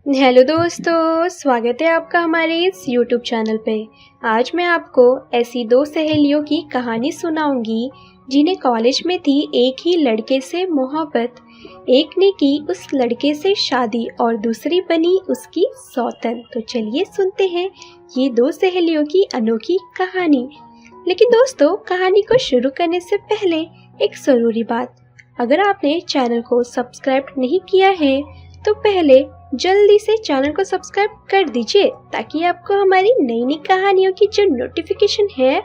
Hello दोस्तों, स्वागत है आपका हमारे इस YouTube चैनल पे। आज मैं आपको ऐसी दो सहेलियों की कहानी सुनाऊंगी जिन्हें कॉलेज में थी एक ही लड़के से मोहब्बत। एक ने की उस लड़के से शादी और दूसरी बनी उसकी सौतन। तो चलिए सुनते हैं ये दो सहेलियों की अनोखी कहानी। लेकिन दोस्तों, कहानी को शुरू करने से पहले एक ज़रूरी बात, अगर आपने चैनल को सब्सक्राइब नहीं किया है तो पहले जल्दी से चैनल को सब्सक्राइब कर दीजिए ताकि आपको हमारी नई नई कहानियों की जो नोटिफिकेशन है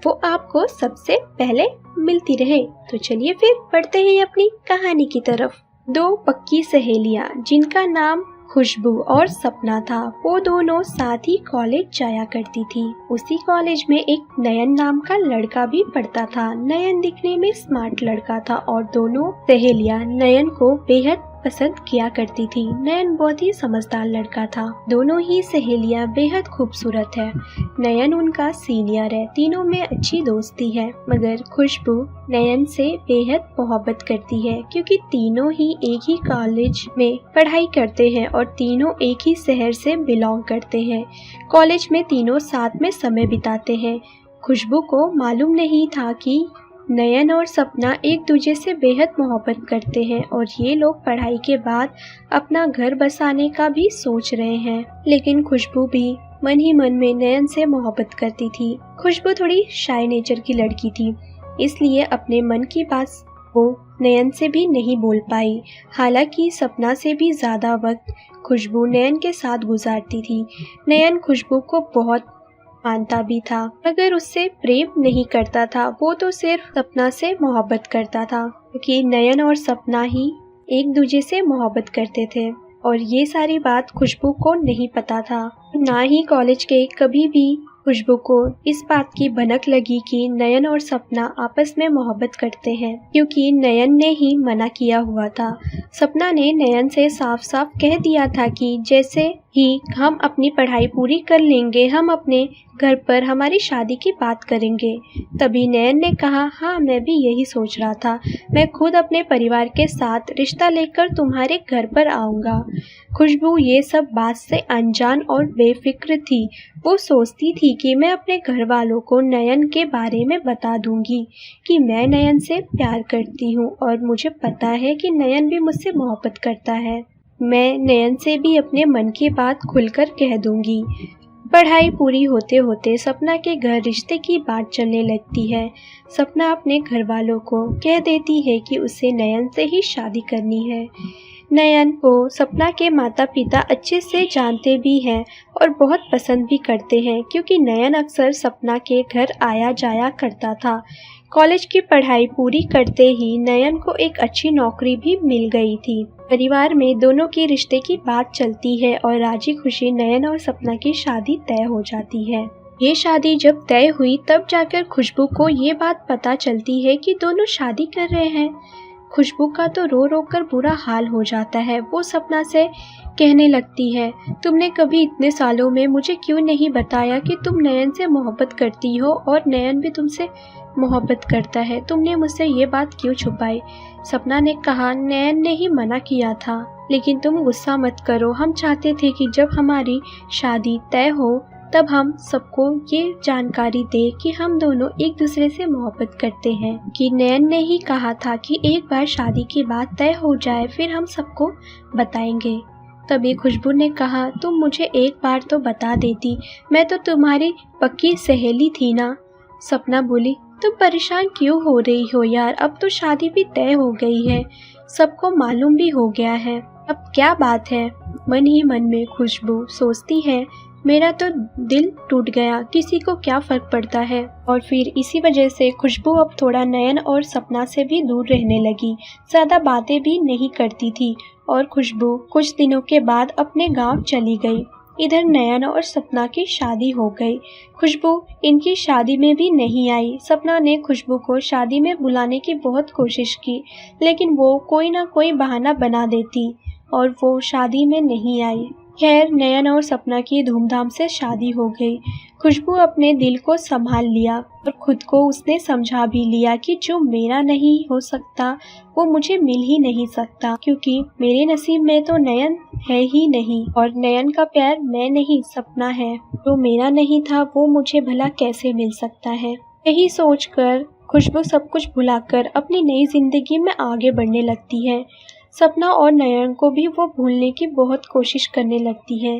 वो आपको सबसे पहले मिलती रहे। तो चलिए फिर बढ़ते हैं अपनी कहानी की तरफ। दो पक्की सहेलियां जिनका नाम खुशबू और सपना था, वो दोनों साथ ही कॉलेज जाया करती थी। उसी कॉलेज में एक नयन नाम का लड़का भी पढ़ता था। नयन दिखने में स्मार्ट लड़का था और दोनों सहेलियां नयन को बेहद पसंद किया करती थी। नयन बहुत ही समझदार लड़का था। दोनों ही सहेलियां बेहद खूबसूरत है। नयन उनका सीनियर है। तीनों में अच्छी दोस्ती है, मगर खुशबू नयन से बेहद मोहब्बत करती है क्योंकि तीनों ही एक ही कॉलेज में पढ़ाई करते हैं और तीनों एक ही शहर से बिलोंग करते हैं। कॉलेज में तीनों साथ में समय बिताते हैं। खुशबू को मालूम नहीं था कि नयन और सपना एक दूसरे से बेहद मोहब्बत करते हैं और ये लोग पढ़ाई के बाद अपना घर बसाने का भी सोच रहे हैं। लेकिन खुशबू भी मन ही मन में नयन से मोहब्बत करती थी। खुशबू थोड़ी शाय नेचर की लड़की थी, इसलिए अपने मन की बात वो नयन से भी नहीं बोल पाई। हालांकि सपना से भी ज़्यादा वक्त खुशबू नयन के साथ गुजारती थी। नयन खुशबू को बहुत मानता भी था, मगर उससे प्रेम नहीं करता था। वो तो सिर्फ सपना से मोहब्बत करता था क्योंकि नयन और सपना ही एक दूसरे से मोहब्बत करते थे और ये सारी बात खुशबू को नहीं पता था। ना ही कॉलेज के कभी भी खुशबू को इस बात की भनक लगी कि नयन और सपना आपस में मोहब्बत करते हैं, क्योंकि नयन ने ही मना किया हुआ था। सपना ने नयन से साफ साफ कह दिया था कि जैसे ही हम अपनी पढ़ाई पूरी कर लेंगे हम अपने घर पर हमारी शादी की बात करेंगे। तभी नयन ने कहा, हाँ मैं भी यही सोच रहा था, मैं खुद अपने परिवार के साथ रिश्ता लेकर तुम्हारे घर पर आऊँगा। खुशबू ये सब बात से अनजान और बेफिक्र थी। वो सोचती थी कि मैं अपने घर वालों को नयन के बारे में बता दूंगी कि मैं नयन से प्यार करती हूँ और मुझे पता है कि नयन भी मुझसे मोहब्बत करता है। मैं नयन से भी अपने मन की बात खुलकर कह दूंगी। पढ़ाई पूरी होते होते सपना के घर रिश्ते की बात चलने लगती है। सपना अपने घर वालों को कह देती है कि उसे नयन से ही शादी करनी है। नयन को सपना के माता पिता अच्छे से जानते भी हैं और बहुत पसंद भी करते हैं क्योंकि नयन अक्सर सपना के घर आया जाया करता था। कॉलेज की पढ़ाई पूरी करते ही नयन को एक अच्छी नौकरी भी मिल गई थी। परिवार में दोनों के रिश्ते की बात चलती है और राजी खुशी नयन और सपना की शादी तय हो जाती है। ये शादी जब तय हुई तब जाकर खुशबू को ये बात पता चलती है कि दोनों शादी कर रहे हैं। खुशबू का तो रो रो कर बुरा हाल हो जाता है। वो सपना से कहने लगती है, तुमने कभी इतने सालों में मुझे क्यों नहीं बताया कि तुम नयन से मोहब्बत करती हो और नयन भी तुमसे मोहब्बत करता है। तुमने मुझसे ये बात क्यों छुपाई? सपना ने कहा, नयन ने ही मना किया था, लेकिन तुम गुस्सा मत करो। हम चाहते थे कि जब हमारी शादी तय हो तब हम सबको ये जानकारी दे कि हम दोनों एक दूसरे से मोहब्बत करते हैं। कि नयन ने ही कहा था कि एक बार शादी की बात तय हो जाए फिर हम सबको बताएंगे। तभी खुशबू ने कहा, तुम मुझे एक बार तो बता देती, मैं तो तुम्हारी पक्की सहेली थी ना। सपना बोली, तुम परेशान क्यों हो रही हो यार, अब तो शादी भी तय हो गई है, सबको मालूम भी हो गया है, अब क्या बात है। मन ही मन में खुशबू सोचती है, मेरा तो दिल टूट गया, किसी को क्या फर्क पड़ता है। और फिर इसी वजह से खुशबू अब थोड़ा नयन और सपना से भी दूर रहने लगी, ज़्यादा बातें भी नहीं करती थी। और खुशबू कुछ दिनों के बाद अपने गांव चली गई। इधर नयन और सपना की शादी हो गई। खुशबू इनकी शादी में भी नहीं आई। सपना ने खुशबू को शादी में बुलाने की बहुत कोशिश की, लेकिन वो कोई ना कोई बहाना बना देती और वो शादी में नहीं आई। खैर, नयन और सपना की धूमधाम से शादी हो गई। खुशबू अपने दिल को संभाल लिया और खुद को उसने समझा भी लिया कि जो मेरा नहीं हो सकता वो मुझे मिल ही नहीं सकता, क्योंकि मेरे नसीब में तो नयन है ही नहीं और नयन का प्यार मैं नहीं सपना है। जो मेरा नहीं था वो मुझे भला कैसे मिल सकता है। यही सोचकर खुशबू सब कुछ भुलाकर अपनी नई जिंदगी में आगे बढ़ने लगती है। सपना और नयन को भी वो भूलने की बहुत कोशिश करने लगती है।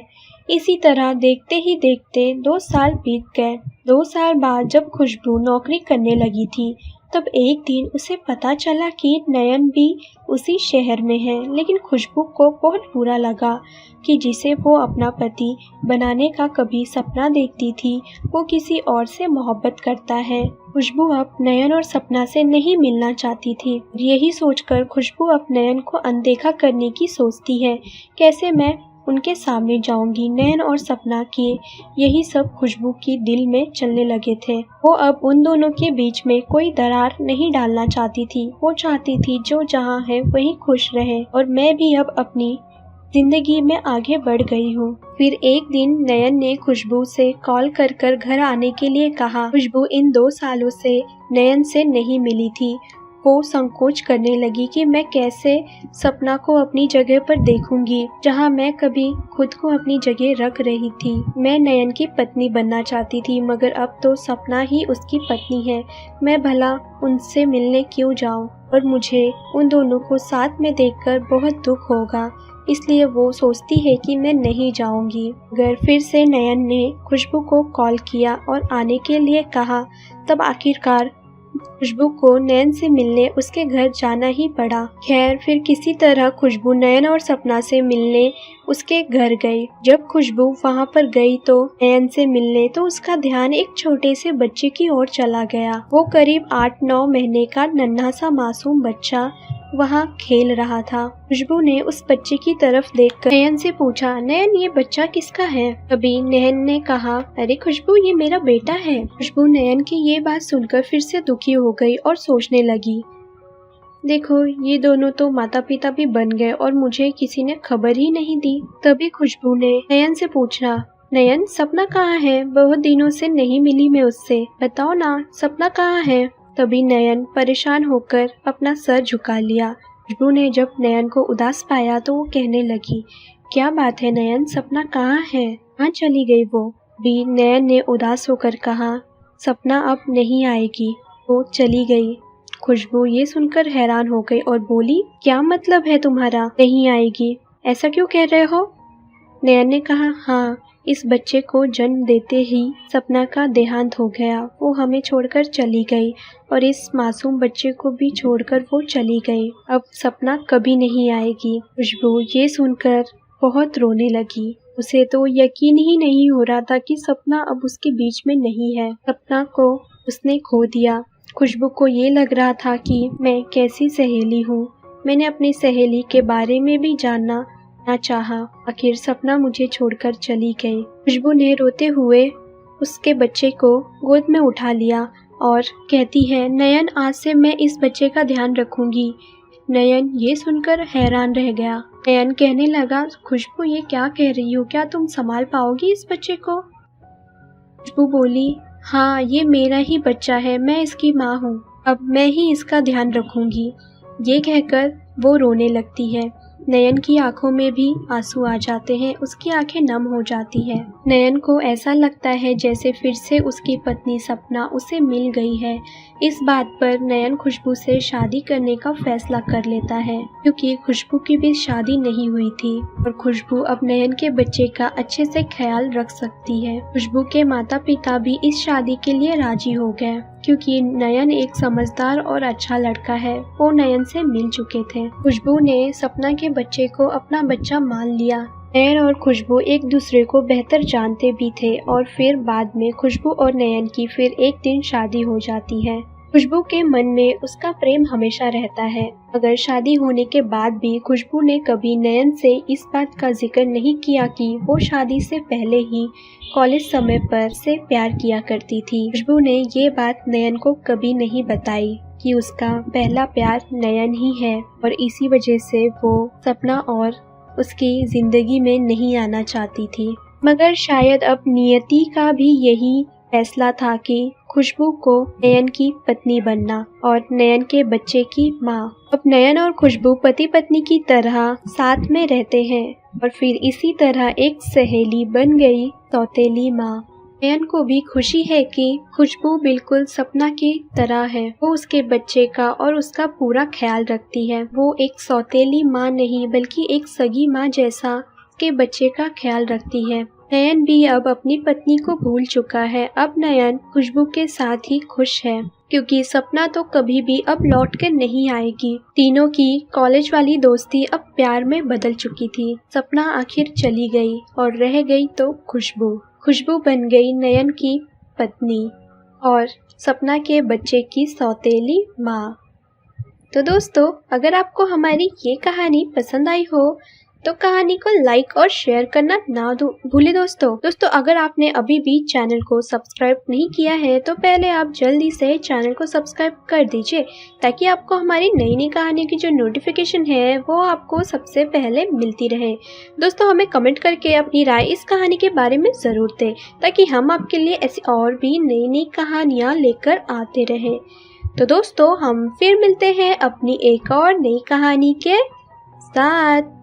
इसी तरह देखते ही देखते 2 साल बीत गए। 2 साल बाद जब खुशबू नौकरी करने लगी थी, तब एक दिन उसे पता चला कि नयन भी उसी शहर में है। लेकिन खुशबू को बहुत बुरा लगा कि जिसे वो अपना पति बनाने का कभी सपना देखती थी, वो किसी और से मोहब्बत करता है। खुशबू अब नयन और सपना से नहीं मिलना चाहती थी। यही सोचकर खुशबू अब नयन को अनदेखा करने की सोचती है। कैसे मैं उनके सामने जाऊंगी। नयन और सपना के यही सब खुशबू की दिल में चलने लगे थे। वो अब उन दोनों के बीच में कोई दरार नहीं डालना चाहती थी। वो चाहती थी जो जहाँ है वहीं खुश रहे और मैं भी अब अपनी जिंदगी में आगे बढ़ गई हूँ। फिर एक दिन नयन ने खुशबू से कॉल कर कर घर आने के लिए कहा। खुशबू इन 2 सालों से नयन से नहीं मिली थी। वो संकोच करने लगी कि मैं कैसे सपना को अपनी जगह पर देखूंगी, जहां मैं कभी खुद को अपनी जगह रख रही थी। मैं नयन की पत्नी बनना चाहती थी, मगर अब तो सपना ही उसकी पत्नी है। मैं भला उनसे मिलने क्यों जाऊं और मुझे उन दोनों को साथ में देखकर बहुत दुख होगा। इसलिए वो सोचती है कि मैं नहीं जाऊंगी। मगर फिर से नयन ने खुशबू को कॉल किया और आने के लिए कहा। तब आखिरकार खुशबू को नयन से मिलने उसके घर जाना ही पड़ा। खैर फिर किसी तरह खुशबू नयन और सपना से मिलने उसके घर गई। जब खुशबू वहां पर गई तो नयन से मिलने, तो उसका ध्यान एक छोटे से बच्चे की ओर चला गया। वो करीब 8-9 महीने का नन्हा सा मासूम बच्चा वहाँ खेल रहा था। खुशबू ने उस बच्चे की तरफ देखकर नयन से पूछा, नयन ये बच्चा किसका है? तभी नयन ने कहा, अरे खुशबू ये मेरा बेटा है। खुशबू नयन की ये बात सुनकर फिर से दुखी हो गई और सोचने लगी, देखो ये दोनों तो माता पिता भी बन गए और मुझे किसी ने खबर ही नहीं दी। तभी खुशबू ने नयन से पूछा, नयन सपना कहाँ है? बहुत दिनों से नहीं मिली मैं उससे, बताओ ना सपना कहाँ है? तभी नयन परेशान होकर अपना सर झुका लिया। खुशबू ने जब नयन को उदास पाया तो वो कहने लगी, क्या बात है नयन, सपना कहाँ है? कहाँ चली गई वो? भी नयन ने उदास होकर कहा, सपना अब नहीं आएगी, वो चली गई। खुशबू ये सुनकर हैरान हो गई और बोली, क्या मतलब है तुम्हारा नहीं आएगी? ऐसा क्यों कह रहे हो? नयन ने कहा, हाँ इस बच्चे को जन्म देते ही सपना का देहांत हो गया। वो हमें छोड़कर चली गई और इस मासूम बच्चे को भी छोड़कर वो चली गई। अब सपना कभी नहीं आएगी। खुशबू ये सुनकर बहुत रोने लगी। उसे तो यकीन ही नहीं हो रहा था कि सपना अब उसके बीच में नहीं है। सपना को उसने खो दिया। खुशबू को ये लग रहा था कि मैं कैसी सहेली हूँ। मैंने अपनी सहेली के बारे में भी जानना ना चाहा। आखिर सपना मुझे छोड़कर चली गई। खुशबू ने रोते हुए उसके बच्चे को गोद में उठा लिया और कहती है, नयन आज से मैं इस बच्चे का ध्यान रखूंगी। नयन ये सुनकर हैरान रह गया। नयन कहने लगा, खुशबू ये क्या कह रही हो? क्या तुम संभाल पाओगी इस बच्चे को? खुशबू बोली, हाँ ये मेरा ही बच्चा है, मैं इसकी माँ हूँ, अब मैं ही इसका ध्यान रखूंगी। ये कहकर वो रोने लगती है। नयन की आंखों में भी आंसू आ जाते हैं, उसकी आंखें नम हो जाती है। नयन को ऐसा लगता है जैसे फिर से उसकी पत्नी सपना उसे मिल गई है। इस बात पर नयन खुशबू से शादी करने का फैसला कर लेता है, क्योंकि खुशबू की भी शादी नहीं हुई थी और खुशबू अब नयन के बच्चे का अच्छे से ख्याल रख सकती है। खुशबू के माता पिता भी इस शादी के लिए राजी हो गए, क्योंकि नयन एक समझदार और अच्छा लड़का है। वो नयन से मिल चुके थे। खुशबू ने सपना के बच्चे को अपना बच्चा मान लिया। नयन और खुशबू एक दूसरे को बेहतर जानते भी थे और फिर बाद में खुशबू और नयन की फिर एक दिन शादी हो जाती है। खुशबू के मन में उसका प्रेम हमेशा रहता है, मगर शादी होने के बाद भी खुशबू ने कभी नयन से इस बात का जिक्र नहीं किया कि वो शादी से पहले ही कॉलेज समय पर से प्यार किया करती थी। खुशबू ने ये बात नयन को कभी नहीं बताई कि उसका पहला प्यार नयन ही है और इसी वजह से वो सपना और उसकी जिंदगी में नहीं आना चाहती थी। मगर शायद अब नियति का भी यही फैसला था कि खुशबू को नयन की पत्नी बनना और नयन के बच्चे की माँ। अब नयन और खुशबू पति पत्नी की तरह साथ में रहते हैं और फिर इसी तरह एक सहेली बन गई सौतेली माँ। नयन को भी खुशी है कि खुशबू बिल्कुल सपना की तरह है। वो उसके बच्चे का और उसका पूरा ख्याल रखती है। वो एक सौतेली माँ नहीं बल्कि एक सगी माँ जैसा उसके बच्चे का ख्याल रखती है। नयन भी अब अपनी पत्नी को भूल चुका है। अब नयन खुशबू के साथ ही खुश है क्योंकि सपना तो कभी भी अब लौट कर नहीं आएगी। तीनों की कॉलेज वाली दोस्ती अब प्यार में बदल चुकी थी। सपना आखिर चली गई और रह गई तो खुशबू। खुशबू बन गई नयन की पत्नी और सपना के बच्चे की सौतेली माँ। तो दोस्तों, अगर आपको हमारी ये कहानी पसंद आई हो तो कहानी को लाइक और शेयर करना ना भूले दोस्तों, अगर आपने अभी भी चैनल को सब्सक्राइब नहीं किया है तो पहले आप जल्दी से चैनल को सब्सक्राइब कर दीजिए ताकि आपको हमारी नई नई कहानी की जो नोटिफिकेशन है वो आपको सबसे पहले मिलती रहे। दोस्तों, हमें कमेंट करके अपनी राय इस कहानी के बारे में ज़रूर दें ताकि हम आपके लिए ऐसी और भी नई नई कहानियाँ लेकर आते रहें। तो दोस्तों, हम फिर मिलते हैं अपनी एक और नई कहानी के साथ।